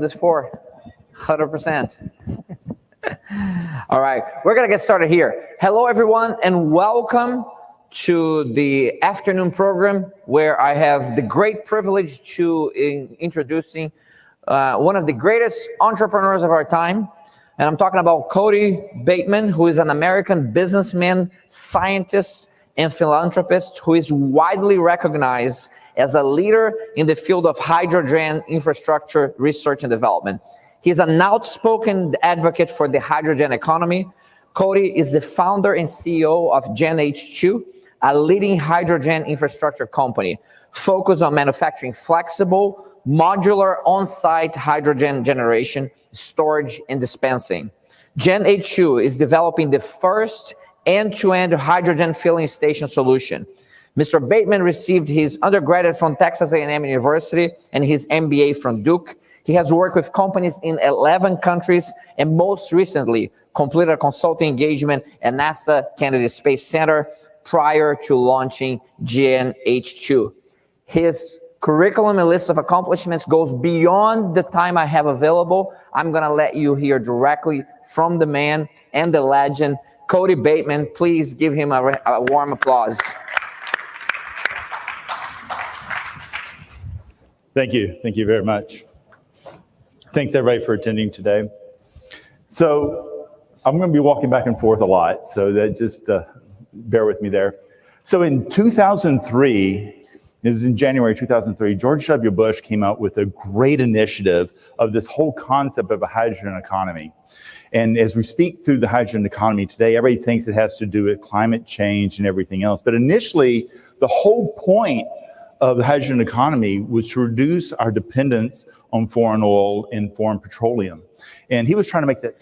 this for 100%. All right, we're gonna get started here. Hello everyone and welcome to the afternoon program where I have the great privilege to introducing one of the greatest entrepreneurs of our time. And I'm talking about Cody Bateman, who is an American businessman, scientist, and philanthropist who is widely recognized as a leader in the field of hydrogen infrastructure research and development. He's an outspoken advocate for the hydrogen economy. Cody is the founder and CEO of GenH2, a leading hydrogen infrastructure company focused on manufacturing flexible, modular on-site hydrogen generation, storage, and dispensing. GenH2 is developing the first end-to-end hydrogen filling station solution. Mr. Bateman received his undergraduate from Texas A&M University and his MBA from Duke. He has worked with companies in 11 countries and most recently completed a consulting engagement at NASA Kennedy Space Center prior to launching GenH2. His curriculum and list of accomplishments goes beyond the time I have available. I'm gonna let you hear directly from the man and the legend, Cody Bateman. Please give him a warm applause. Thank you very much. Thanks everybody for attending today. So I'm gonna be walking back and forth a lot, so that just bear with me there. So in 2003, it was in January 2003, George W. Bush came out with a great initiative of this whole concept of a hydrogen economy. And as we speak through the hydrogen economy today, everybody thinks it has to do with climate change and everything else. But initially, the whole point of the hydrogen economy was to reduce our dependence on foreign oil and foreign petroleum. And he was trying to make that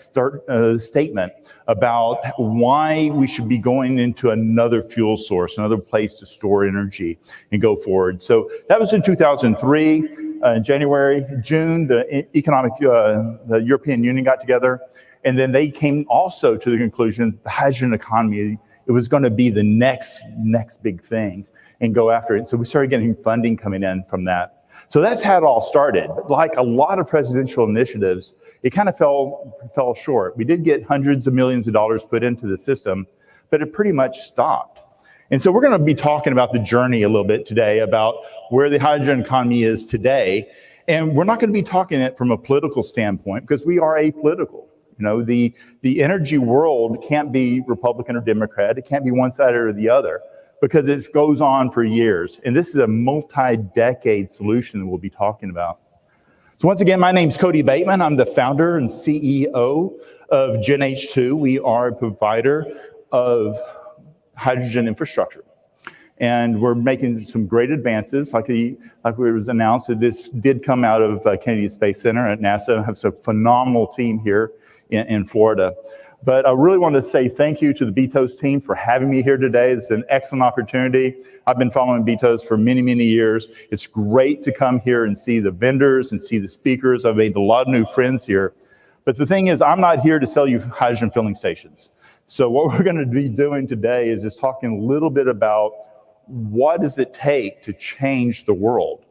statement about why we should be going into another fuel source, another place to store energy and go forward. So that was in 2003, in January, June, the European Union got together. And then they came also to the conclusion the hydrogen economy, it was going to be the next big thing and go after it. So we started getting funding coming in from that. So that's how it all started. But like a lot of presidential initiatives, it kind of fell short. We did get hundreds of millions of dollars put into the system, but it pretty much stopped. And so we're going to be talking about the journey a little bit today about where the hydrogen economy is today. And we're not going to be talking it from a political standpoint because we are apolitical. You know, the energy world can't be Republican or Democrat. It can't be one side or the other because it goes on for years. And this is a multi-decade solution that we'll be talking about. So once again, my name's Cody Bateman. I'm the founder and CEO of GenH2. We are a provider of hydrogen infrastructure. And we're making some great advances. Like it was announced, that this did come out of Kennedy Space Center at NASA. I have a phenomenal team here in Florida. But I really want to say thank you to the BTOES team for having me here today. It's an excellent opportunity. I've been following BTOES for many, many years. It's great to come here and see the vendors and see the speakers. I've made a lot of new friends here. But the thing is, I'm not here to sell you hydrogen filling stations. So what we're going to be doing today is just talking a little bit about what does it take to change the world?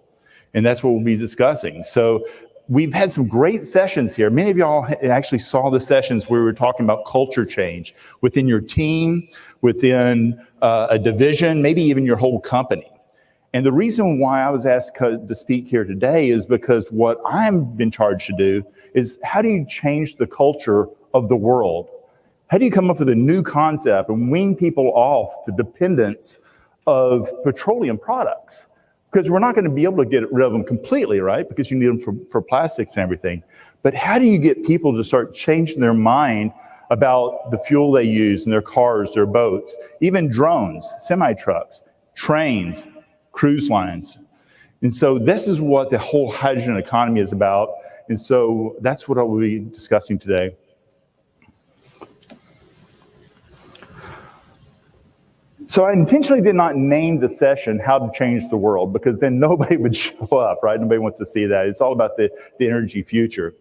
And that's what we'll be discussing. So we've had some great sessions here. Many of y'all actually saw the sessions where we were talking about culture change within your team, within a division, maybe even your whole company. And the reason why I was asked to speak here today is because what I'm been charged to do is how do you change the culture of the world? How do you come up with a new concept and wean people off the dependence of petroleum products? Because we're not going to be able to get rid of them completely, right? Because you need them for plastics and everything. But how do you get people to start changing their mind about the fuel they use in their cars, their boats, even drones, semi-trucks, trains, cruise lines? And so this is what the whole hydrogen economy is about. And so that's what I will be discussing today. So I intentionally did not name the session How to Change the World because then nobody would show up, right? Nobody wants to see that. It's all about the energy future.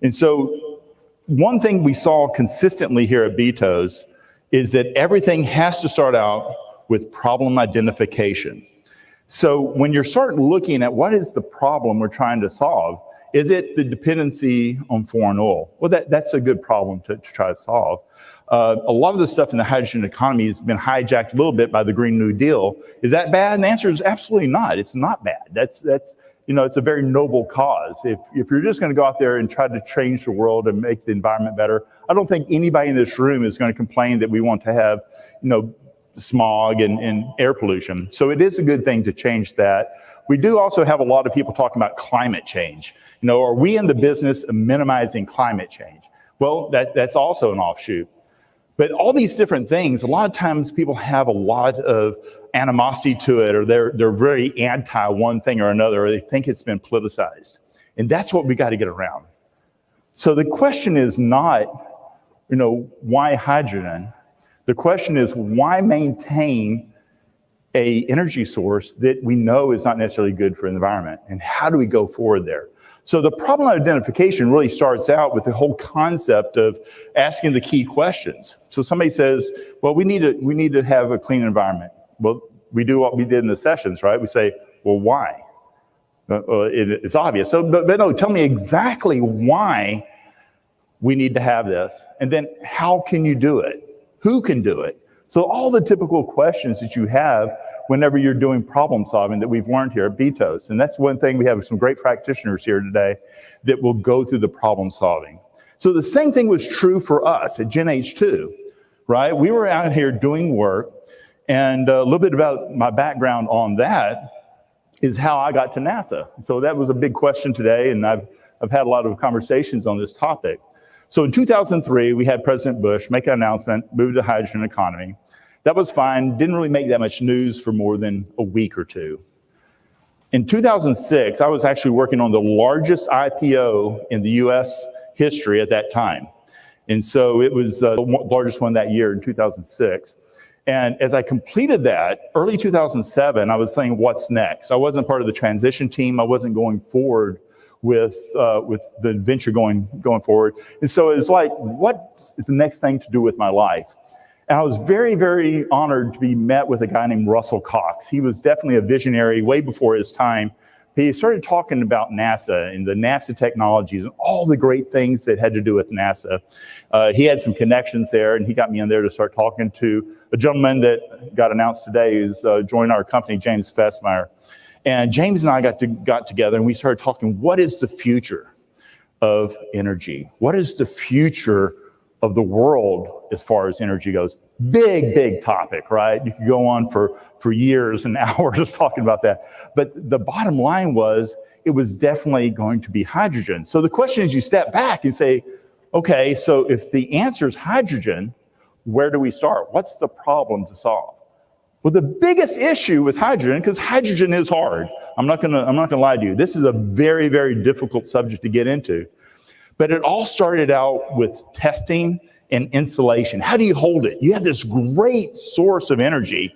And so one thing we saw consistently here at BTOES is that everything has to start out with problem identification. So when you're starting looking at what is the problem we're trying to solve, Is it the dependency on foreign oil? Well, that's a good problem to try to solve. A lot of the stuff in the hydrogen economy has been hijacked a little bit by the Green New Deal. Is that bad? And the answer is absolutely not. It's not bad. That's it's a very noble cause. If you're just going to go out there and try to change the world and make the environment better, I don't think anybody in this room is going to complain that we want to have, smog and air pollution. So it is a good thing to change that. We do also have a lot of people talking about climate change. Are we in the business of minimizing climate change? Well, that's also an offshoot. But all these different things, a lot of times people have a lot of animosity to it, or they're very anti one thing or another, or they think it's been politicized. And that's what we got to get around. So the question is not, why hydrogen? The question is, why maintain an energy source that we know is not necessarily good for the environment? And how do we go forward there? So the problem identification really starts out with the whole concept of asking the key questions. So somebody says, well, we need to have a clean environment. Well, we do what we did in the sessions, right? We say, well, why? It's obvious. So, but no, tell me exactly why we need to have this. And then how can you do it? Who can do it? So all the typical questions that you have whenever you're doing problem solving that we've learned here at BTOES. And that's one thing, we have some great practitioners here today that will go through the problem solving. So the same thing was true for us at Gen H2, right? We were out here doing work, and a little bit about my background on that is how I got to NASA. So that was a big question today, and I've had a lot of conversations on this topic. So in 2003, we had President Bush make an announcement, move to the hydrogen economy. That was fine, didn't really make that much news for more than a week or two. In 2006, I was actually working on the largest IPO in the US history at that time. And so it was the largest one that year in 2006. And as I completed that, early 2007, I was saying, what's next? I wasn't part of the transition team. I wasn't going forward with the venture going forward. And so it's like, what's the next thing to do with my life? And I was very, very honored to be met with a guy named Russell Cox. He was definitely a visionary way before his time. He started talking about NASA and the NASA technologies and all the great things that had to do with NASA. He had some connections there, and he got me in there to start talking to a gentleman that got announced today who's joined our company, James Fessmeyer. And James and I got together, and we started talking, what is the future of energy? What is the future of the world as far as energy goes? Big topic, right? You could go on for years and hours talking about that. But the bottom line was, it was definitely going to be hydrogen. So the question is, you step back and say, okay, so if the answer is hydrogen, where do we start? What's the problem to solve? Well, the biggest issue with hydrogen, because hydrogen is hard. I'm not gonna lie to you. This is a very, very difficult subject to get into. But it all started out with testing and insulation. How do you hold it? You have this great source of energy.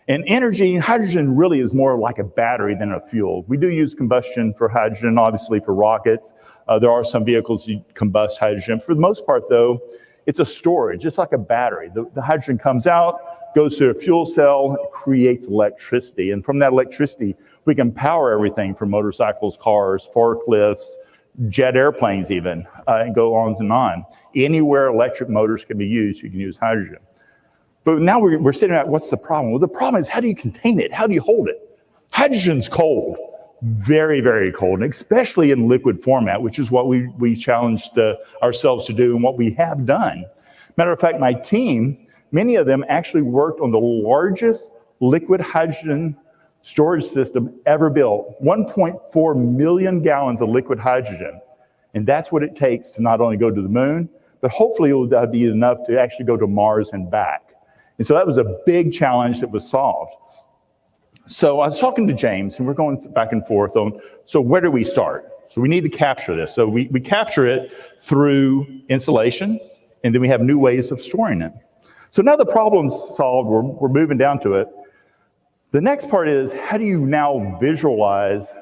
And energy, hydrogen really is more like a battery than a fuel. We do use combustion for hydrogen, obviously for rockets. There are some vehicles that combust hydrogen. For the most part, though, it's a storage, just like a battery. The hydrogen comes out, goes to a fuel cell, it creates electricity. And from that electricity, we can power everything from motorcycles, cars, forklifts, jet airplanes even, and go on and on. Anywhere electric motors can be used, you can use hydrogen. But now we're sitting at, what's the problem? Well, the problem is, how do you contain it? How do you hold it? Hydrogen's cold, very, very cold, and especially in liquid format, which is what we challenged ourselves to do and what we have done. Matter of fact, my team, many of them actually worked on the largest liquid hydrogen storage system ever built, 1.4 million gallons of liquid hydrogen. And that's what it takes to not only go to the moon, but hopefully it will be enough to actually go to Mars and back. And so that was a big challenge that was solved. So I was talking to James, and we're going back and forth on, so where do we start? So we need to capture this. So we capture it through insulation, and then we have new ways of storing it. So now the problem's solved, we're moving down to it. The next part is, how do you now visualize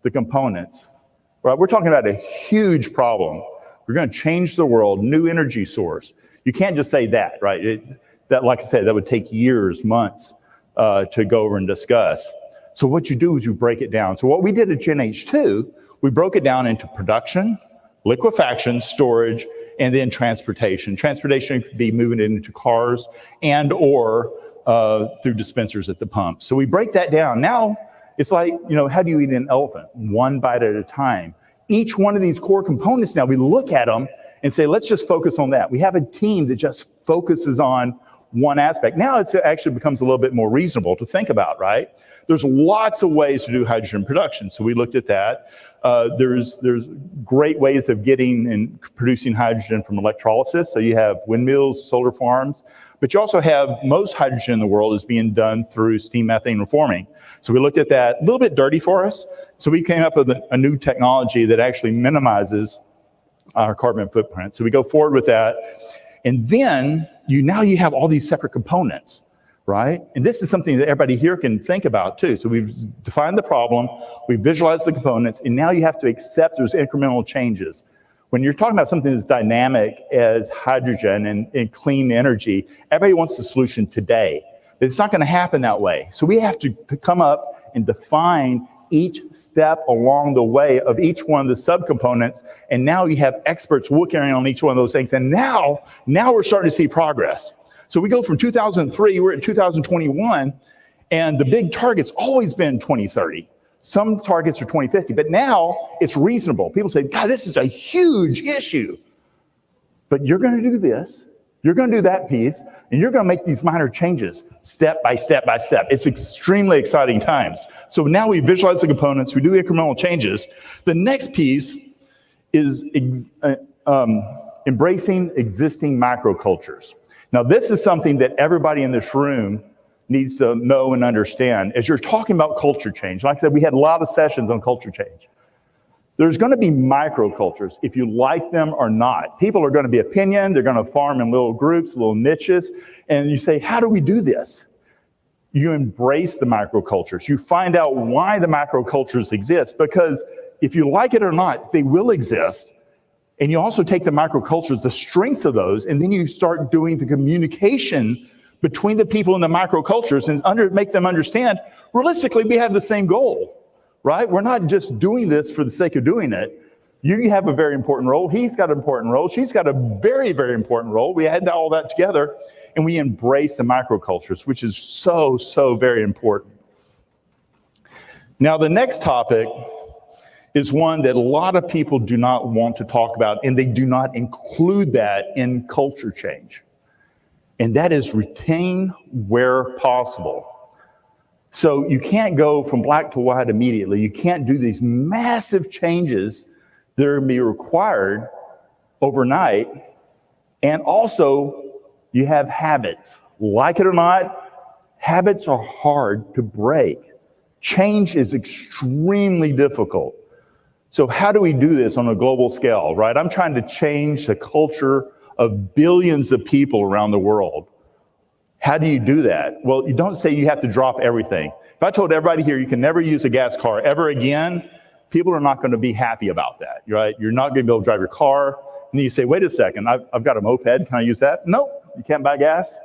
the components? Right, we're talking about a huge problem. We're going to change the world, new energy source. You can't just say that, right? That, like I said, that would take years, months to go over and discuss. So what you do is you break it down. So what we did at Gen H2 We broke it down into production, liquefaction, storage, and then transportation. Transportation could be moving it into cars and or through dispensers at the pump. So we break that down. Now, it's like, how do you eat an elephant? One bite at a time. Each one of these core components, now we look at them and say, let's just focus on that. We have a team that just focuses on one aspect. Now it actually becomes a little bit more reasonable to think about, right? There's lots of ways to do hydrogen production. So we looked at that. There's great ways of getting and producing hydrogen from electrolysis. So you have windmills, solar farms, but you also have most hydrogen in the world is being done through steam methane reforming. So we looked at that, a little bit dirty for us. So we came up with a new technology that actually minimizes our carbon footprint. So we go forward with that. And then now you have all these separate components, right? And this is something that everybody here can think about too. So we've defined the problem, we visualized the components, and now you have to accept those incremental changes. When you're talking about something as dynamic as hydrogen and clean energy, everybody wants the solution today. But it's not going to happen that way. So we have to come up and define each step along the way of each one of the subcomponents. And now you have experts working on each one of those things. And now we're starting to see progress. So we go from 2003, we're at 2021, and the big target's always been 2030. Some targets are 2050, but now it's reasonable. People say, God, this is a huge issue. But you're going to do this, you're going to do that piece, and you're going to make these minor changes step by step by step. It's extremely exciting times. So now we visualize the components, we do incremental changes. The next piece is embracing existing macrocultures. Now, this is something that everybody in this room needs to know and understand. As you're talking about culture change, like I said, we had a lot of sessions on culture change. There's going to be microcultures, if you like them or not. People are going to be opinion, they're going to farm in little groups, little niches, and you say, how do we do this? You embrace the microcultures. You find out why the macrocultures exist, because if you like it or not, they will exist. And you also take the microcultures, the strengths of those, and then you start doing the communication between the people in the microcultures and make them understand, realistically, we have the same goal. Right? We're not just doing this for the sake of doing it. You have a very important role. He's got an important role. She's got a very, very important role. We add all that together and we embrace the microcultures, which is so, so very important. Now, the next topic is one that a lot of people do not want to talk about, and they do not include that in culture change. And that is retain where possible. So you can't go from black to white immediately. You can't do these massive changes that are going to be required overnight. And also, you have habits. Like it or not, habits are hard to break. Change is extremely difficult. So how do we do this on a global scale, right? I'm trying to change the culture of billions of people around the world. How do you do that? Well, you don't say you have to drop everything. If I told everybody here you can never use a gas car ever again, people are not going to be happy about that, right? You're not going to be able to drive your car. And then you say, wait a second, I've got a moped. Can I use that? Nope. You can't buy gas.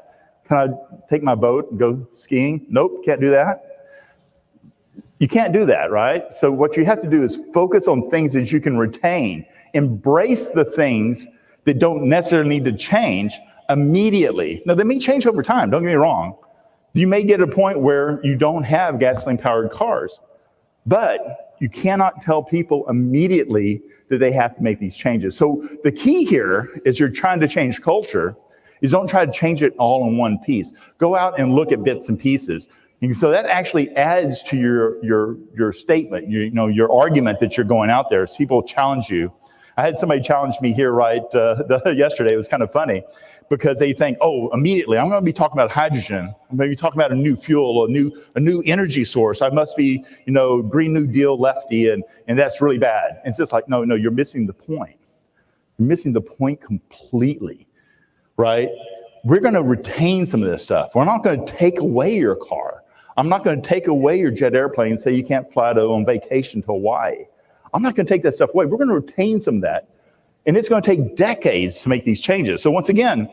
Can I take my boat and go skiing? Nope, can't do that. You can't do that, right? So what you have to do is focus on things that you can retain. Embrace the things that don't necessarily need to change immediately. Now, they may change over time, don't get me wrong. You may get a point where you don't have gasoline-powered cars, but you cannot tell people immediately that they have to make these changes. So the key here is you're trying to change culture is don't try to change it all in one piece. Go out and look at bits and pieces. And so that actually adds to your statement, your argument that you're going out there. So people challenge you. I had somebody challenge me here yesterday. It was kind of funny because they think, oh, immediately I'm going to be talking about hydrogen. I'm going to be talking about a new fuel, a new energy source. I must be, Green New Deal lefty, and that's really bad. And it's just like, no, you're missing the point. You're missing the point completely, right? We're going to retain some of this stuff. We're not going to take away your car. I'm not going to take away your jet airplane and say you can't fly on vacation to Hawaii. I'm not going to take that stuff away. We're going to retain some of that. And it's going to take decades to make these changes. So once again,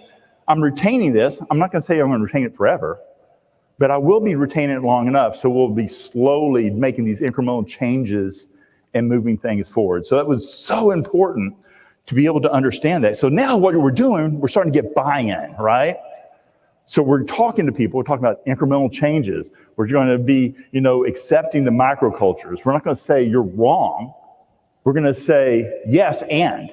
I'm retaining this. I'm not going to say I'm going to retain it forever, but I will be retaining it long enough so we'll be slowly making these incremental changes and moving things forward. So that was so important to be able to understand that. So now what we're doing, we're starting to get buy-in, right? So we're talking to people, we're talking about incremental changes. We're going to be, accepting the microcultures. We're not going to say you're wrong. We're going to say yes and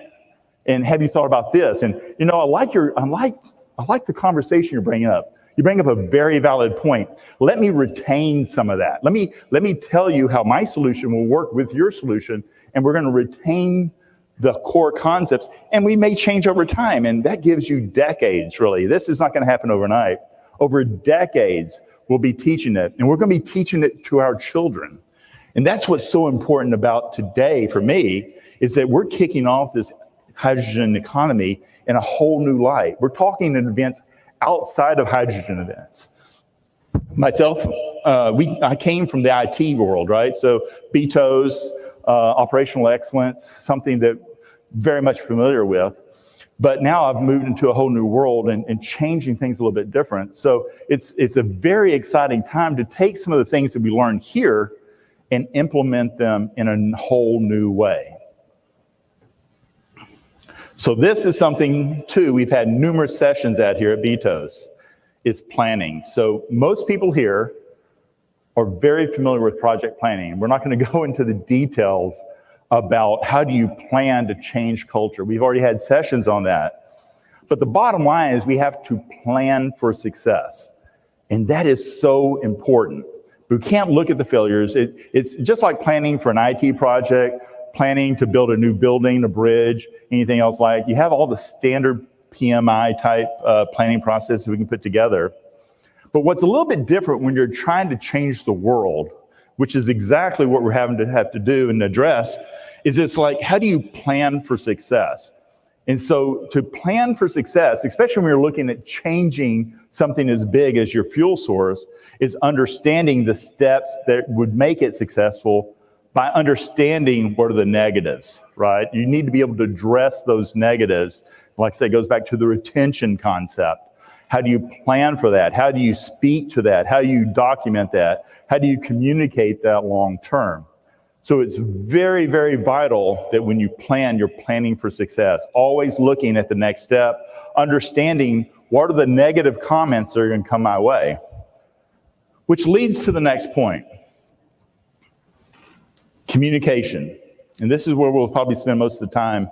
have you thought about this? And I like the conversation you're bringing up. You bring up a very valid point. Let me retain some of that. Let me tell you how my solution will work with your solution, and we're going to retain the core concepts, and we may change over time, and that gives you decades, really. This is not going to happen overnight. Over decades, we'll be teaching it, and we're going to be teaching it to our children. And that's what's so important about today for me, is that we're kicking off this hydrogen economy in a whole new light. We're talking in events outside of hydrogen events. Myself, I came from the IT world, right? So BTOES, operational excellence, something that very much familiar with. But now I've moved into a whole new world and changing things a little bit different. So it's a very exciting time to take some of the things that we learned here and implement them in a whole new way. So this is something, too, we've had numerous sessions at here at BTOES, is planning. So most people here are very familiar with project planning. We're not going to go into the details about how do you plan to change culture. We've already had sessions on that. But the bottom line is we have to plan for success. And that is so important. We can't look at the failures. It's just like planning for an IT project, planning to build a new building, a bridge, anything else like. You have all the standard PMI type planning processes we can put together. But what's a little bit different when you're trying to change the world, which is exactly what we're having to have to do and address, is it's like, how do you plan for success? And so to plan for success, especially when you're looking at changing something as big as your fuel source, is understanding the steps that would make it successful by understanding what are the negatives, right? You need to be able to address those negatives. Like I say, it goes back to the retention concept. How do you plan for that? How do you speak to that? How do you document that? How do you communicate that long term? So it's very, very vital that when you plan, you're planning for success. Always looking at the next step, understanding what are the negative comments that are going to come my way. Which leads to the next point. Communication. And this is where we'll probably spend most of the time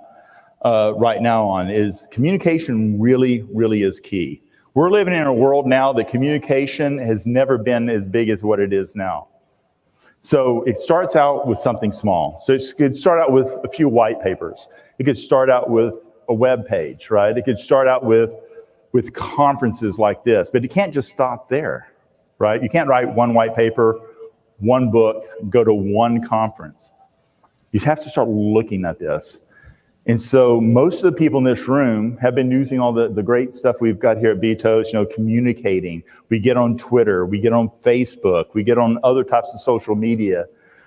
right now on, is communication really, really is key. We're living in a world now that communication has never been as big as what it is now. So it starts out with something small. So it could start out with a few white papers. It could start out with a web page, right? It could start out with conferences like this, but it can't just stop there, right? You can't write one white paper, one book, go to one conference. You have to start looking at this. And so most of the people in this room have been using all the great stuff we've got here at BTOES, communicating. We get on Twitter, we get on Facebook, we get on other types of social media.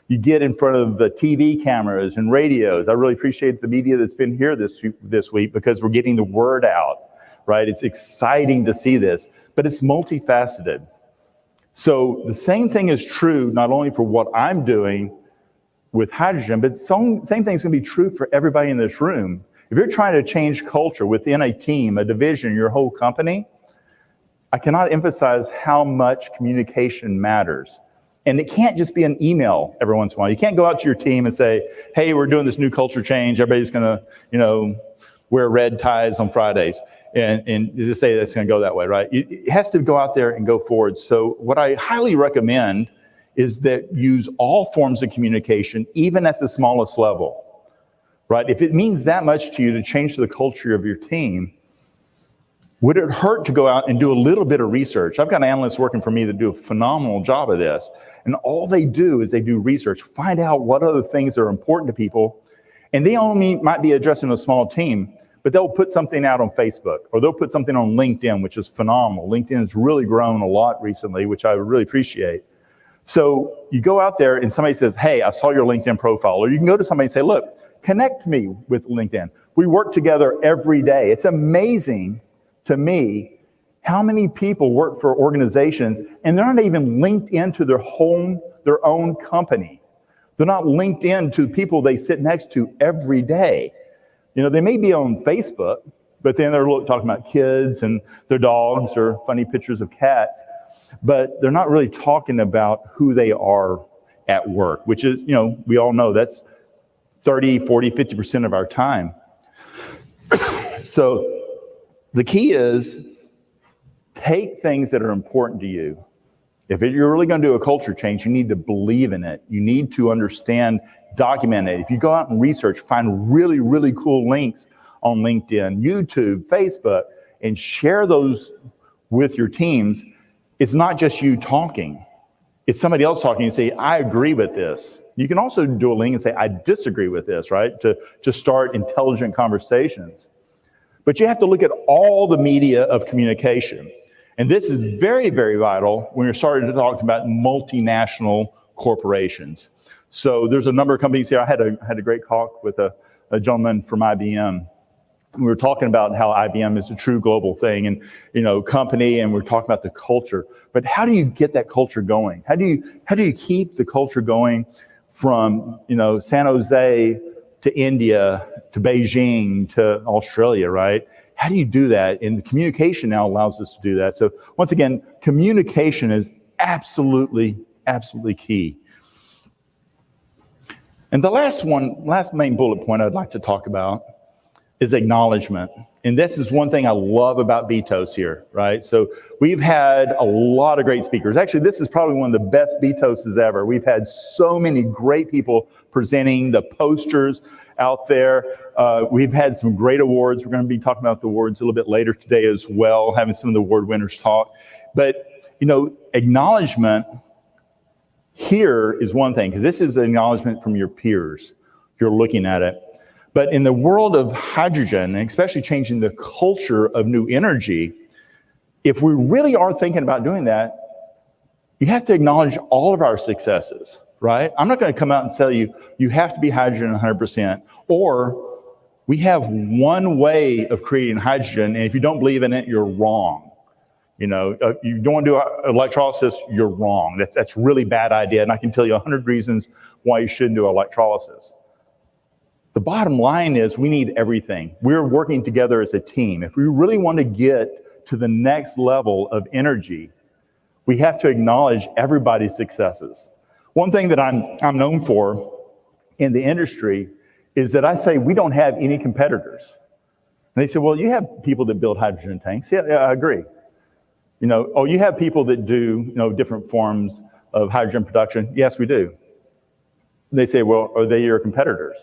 You get in front of the TV cameras and radios. I really appreciate the media that's been here this week because we're getting the word out, right? It's exciting to see this, but it's multifaceted. So the same thing is true not only for what I'm doing with hydrogen, but same thing is going to be true for everybody in this room. If you're trying to change culture within a team, a division, your whole company, I cannot emphasize how much communication matters. And it can't just be an email every once in a while. You can't go out to your team and say, hey, we're doing this new culture change. Everybody's going to, wear red ties on Fridays. And just say that's going to go that way, right? It has to go out there and go forward. So what I highly recommend is that use all forms of communication, even at the smallest level, right? If it means that much to you to change the culture of your team, would it hurt to go out and do a little bit of research? I've got analysts working for me that do a phenomenal job of this. And all they do is they do research, find out what other things are important to people. And they only might be addressing a small team, but they'll put something out on Facebook, or they'll put something on LinkedIn, which is phenomenal. LinkedIn has really grown a lot recently, which I really appreciate. So you go out there and somebody says, hey, I saw your LinkedIn profile. Or you can go to somebody and say, look, connect me with LinkedIn. We work together every day. It's amazing to me how many people work for organizations and they're not even linked into their own company. They're not linked in to people they sit next to every day. They may be on Facebook, but then they're talking about kids and their dogs or funny pictures of cats, but they're not really talking about who they are at work, which is, we all know that's 30, 40, 50% of our time. So the key is take things that are important to you. If you're really going to do a culture change, you need to believe in it. You need to understand, document it. If you go out and research, find really, really cool links on LinkedIn, YouTube, Facebook, and share those with your teams. It's not just you talking. It's somebody else talking and say, I agree with this. You can also do a link and say, I disagree with this, right? To start intelligent conversations. But you have to look at all the media of communication. And this is very, very vital when you're starting to talk about multinational corporations. So there's a number of companies here. I had a great talk with a gentleman from IBM. We were talking about how IBM is a true global thing and, company, and we're talking about the culture. But how do you get that culture going? How do you keep the culture going from, San Jose to India to Beijing to Australia, right? How do you do that? And the communication now allows us to do that. So once again, communication is absolutely, absolutely key. And the last main bullet point I'd like to talk about is acknowledgement. And this is one thing I love about BTOES here, right? So we've had a lot of great speakers. Actually, this is probably one of the best BTOESs ever. We've had so many great people presenting, the posters out there. We've had some great awards. We're going to be talking about the awards a little bit later today as well, having some of the award winners talk. But, acknowledgement here is one thing, because this is an acknowledgement from your peers. You're looking at it. But in the world of hydrogen, and especially changing the culture of new energy, if we really are thinking about doing that, you have to acknowledge all of our successes, right? I'm not going to come out and tell you, you have to be hydrogen 100%, or we have one way of creating hydrogen, and if you don't believe in it, you're wrong. You don't want to do electrolysis, you're wrong. That's a really bad idea, and I can tell you 100 reasons why you shouldn't do electrolysis. The bottom line is we need everything. We're working together as a team. If we really want to get to the next level of energy, we have to acknowledge everybody's successes. One thing that I'm known for in the industry is that I say we don't have any competitors. And they say, well, you have people that build hydrogen tanks. Yeah, I agree. You have people that do different forms of hydrogen production. Yes, we do. They say, well, are they your competitors?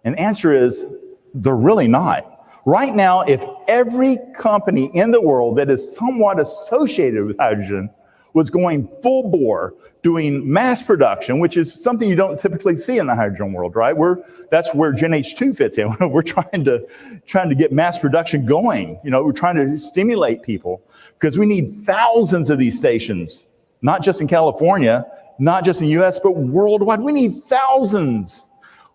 And the answer is, they're really not. Right now, if every company in the world that is somewhat associated with hydrogen was going full bore, doing mass production, which is something you don't typically see in the hydrogen world, right? That's where Gen H2 fits in. We're trying to get mass production going. We're trying to stimulate people because we need thousands of these stations, not just in California, not just in the US, but worldwide. We need thousands.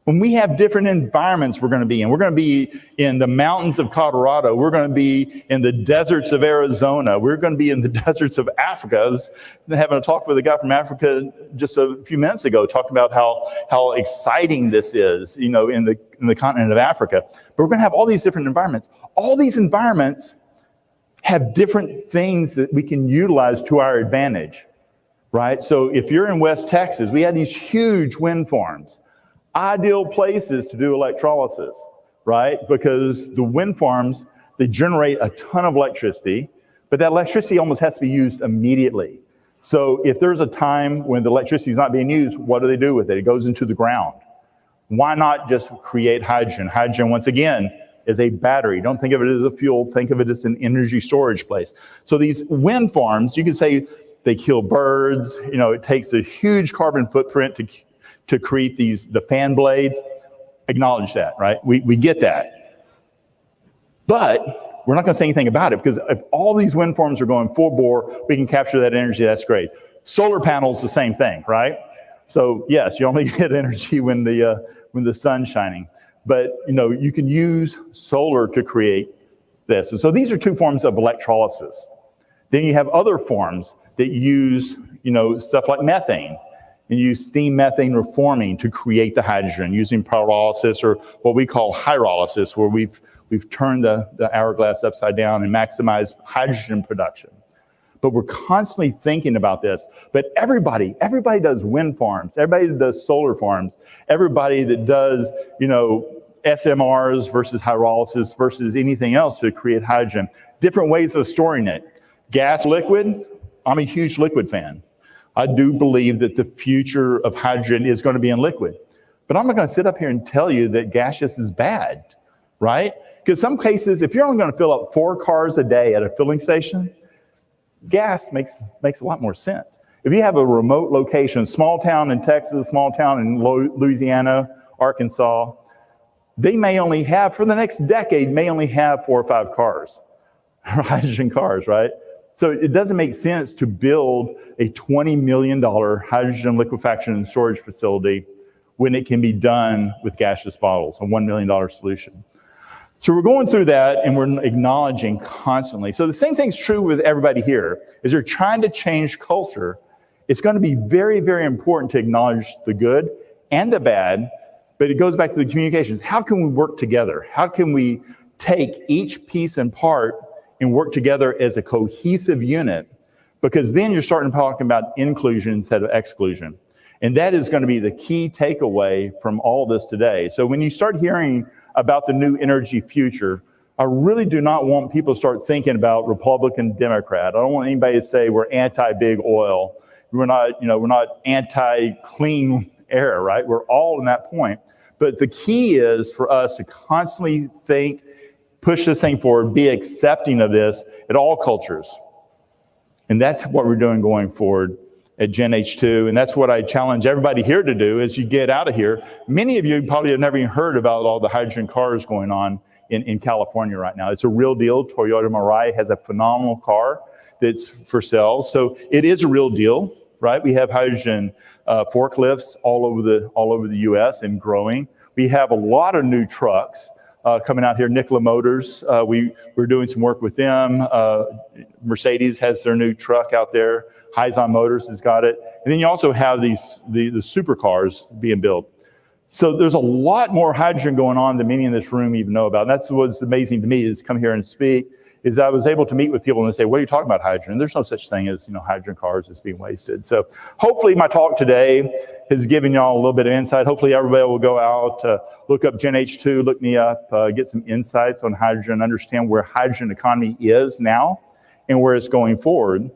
When we have different environments we're going to be in. We're going to be in the mountains of Colorado. We're going to be in the deserts of Arizona. We're going to be in the deserts of Africa. I was having a talk with a guy from Africa just a few minutes ago, talking about how exciting this is, in the continent of Africa. But we're going to have all these different environments. All these environments have different things that we can utilize to our advantage, right? So if you're in West Texas, we have these huge wind farms. Ideal places to do electrolysis, right? Because the wind farms, they generate a ton of electricity, but that electricity almost has to be used immediately. So if there's a time when the electricity is not being used, what do they do with it? It goes into the ground. Why not just create hydrogen? Hydrogen, once again, is a battery. Don't think of it as a fuel, think of it as an energy storage place. So these wind farms, you can say they kill birds, it takes a huge carbon footprint to create the fan blades. Acknowledge that, right? We get that. But we're not going to say anything about it because if all these wind farms are going full bore, we can capture that energy, that's great. Solar panels, the same thing, right? So yes, you only get energy when the sun's shining. But you can use solar to create this. And so these are two forms of electrolysis. Then you have other forms that use stuff like methane. and use steam methane reforming to create the hydrogen using pyrolysis, or what we call hydrolysis, where we've turned the hourglass upside down and maximized hydrogen production. But we're constantly thinking about this. But everybody does wind farms, everybody does solar farms, everybody that does, SMRs versus hydrolysis versus anything else to create hydrogen. Different ways of storing it. Gas, liquid, I'm a huge liquid fan. I do believe that the future of hydrogen is going to be in liquid. But I'm not going to sit up here and tell you that gaseous is bad, right? Because some cases, if you're only going to fill up 4 cars a day at a filling station, gas makes a lot more sense. If you have a remote location, small town in Texas, small town in Louisiana, Arkansas, they may only have, for the next decade, may only have 4 or 5 cars, hydrogen cars, right? So it doesn't make sense to build a $20 million hydrogen liquefaction and storage facility when it can be done with gaseous bottles, a $1 million solution. So we're going through that and we're acknowledging constantly. So the same thing's true with everybody here. As you're trying to change culture, it's going to be very, very important to acknowledge the good and the bad, but it goes back to the communications. How can we work together? How can we take each piece and part and work together as a cohesive unit? Because then you're starting to talk about inclusion instead of exclusion. And that is going to be the key takeaway from all this today. So when you start hearing about the new energy future, I really do not want people to start thinking about Republican, Democrat. I don't want anybody to say we're anti-big oil. We're not anti-clean air, right? We're all in that point. But the key is for us to constantly think, push this thing forward, be accepting of this at all cultures. And that's what we're doing going forward at Gen H2, and that's what I challenge everybody here to do as you get out of here. Many of you probably have never even heard about all the hydrogen cars going on in California right now. It's a real deal. Toyota Mirai has a phenomenal car that's for sale. So it is a real deal, right? We have hydrogen forklifts all over the US and growing. We have a lot of new trucks coming out here. Nikola Motors, we're doing some work with them. Mercedes has their new truck out there. Hyzon Motors has got it. And then you also have the supercars being built. So there's a lot more hydrogen going on than many in this room even know about. And that's what's amazing to me is come here and speak, is I was able to meet with people and they say, what are you talking about hydrogen? There's no such thing as hydrogen cars that's being wasted. So hopefully my talk today has given y'all a little bit of insight. Hopefully everybody will go out, look up Gen H2, look me up, get some insights on hydrogen, understand where hydrogen economy is now and where it's going forward.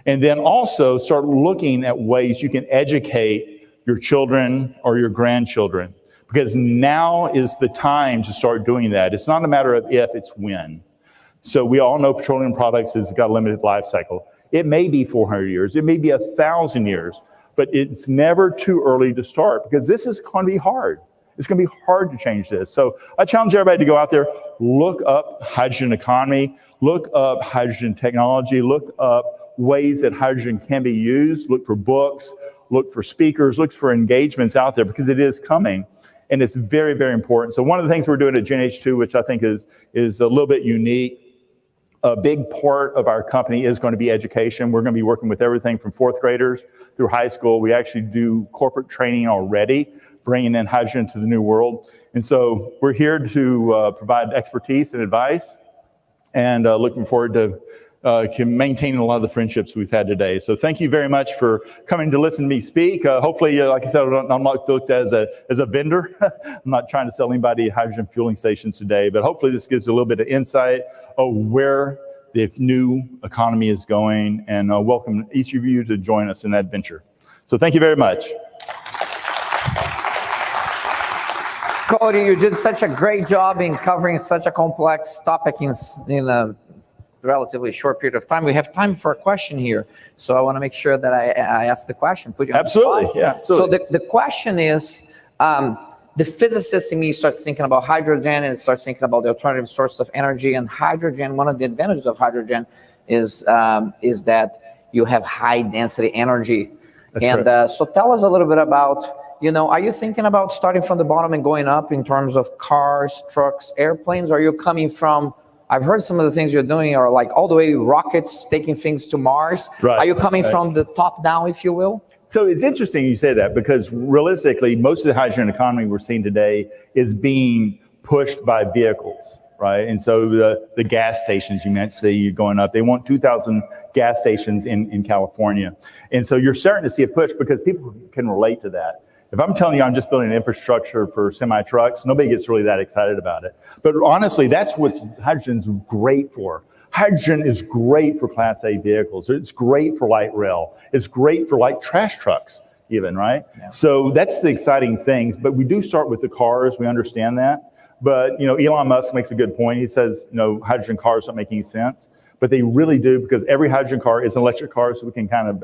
And then also start looking at ways you can educate your children or your grandchildren, because now is the time to start doing that. It's not a matter of if, it's when. So we all know petroleum products has got a limited life cycle. It may be 400 years, it may be 1,000 years, but it's never too early to start, because this is going to be hard. It's going to be hard to change this. So I challenge everybody to go out there, look up hydrogen economy, look up hydrogen technology, look up ways that hydrogen can be used, look for books, look for speakers, look for engagements out there, because it is coming and it's very, very important. So one of the things we're doing at Gen H2, which I think is a little bit unique, a big part of our company is going to be education. We're going to be working with everything from 4th graders through high school. We actually do corporate training already, bringing in hydrogen to the new world. And so we're here to provide expertise and advice, and looking forward to maintaining a lot of the friendships we've had today. So thank you very much for coming to listen to me speak. Hopefully, like I said, I'm not looked as a vendor. I'm not trying to sell anybody hydrogen fueling stations today, but hopefully this gives you a little bit of insight of where the new economy is going, and welcome each of you to join us in that venture. So thank you very much. Cody, you did such a great job in covering such a complex topic in a relatively short period of time. We have time for a question here, so I want to make sure that I ask the question. Put you on Absolutely, the spot. yeah. Absolutely. So the question is, the physicist in me starts thinking about hydrogen and starts thinking about the alternative source of energy. And hydrogen, one of the advantages of hydrogen is that you have high density energy. That's and so tell us a little bit about, are you thinking about starting from the bottom and going up in terms of cars, trucks, airplanes? Or are you coming from, I've heard some of the things you're doing are like all the way rockets taking things to Mars. Right, Are you coming from the top down, if you will? So it's interesting you say that, because realistically, most of the hydrogen economy we're seeing today is being pushed by vehicles, right? And so the gas stations you might see going up, they want 2,000 gas stations in California. And so you're starting to see a push because people can relate to that. If I'm telling you I'm just building an infrastructure for semi-trucks, nobody gets really that excited about it. But honestly, that's what hydrogen's great for. Hydrogen is great for Class A vehicles. It's great for light rail. It's great for light trash trucks even, right? Yeah. So that's the exciting thing. But we do start with the cars. We understand that. But, you know, Elon Musk makes a good point. He says, no, hydrogen cars don't make any sense. But they really do, because every hydrogen car is an electric car, so we can kind of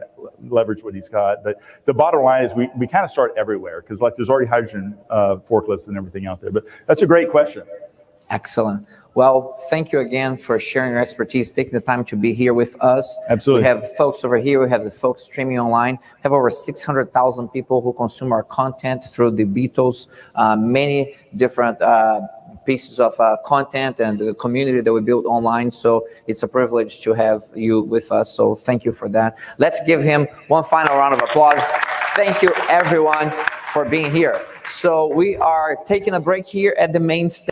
leverage what he's got. But the bottom line is we kind of start everywhere, because like there's already hydrogen forklifts and everything out there. But that's a great question. Excellent. Well, thank you again for sharing your expertise, taking the time to be here with us. Absolutely. We have folks over here. We have the folks streaming online. We have over 600,000 people who consume our content through the BTOES, many different pieces of content and the community that we built online. So it's a privilege to have you with us. So thank you for that. Let's give him one final round of applause. Thank you, everyone, for being here. So we are taking a break here at the main stage.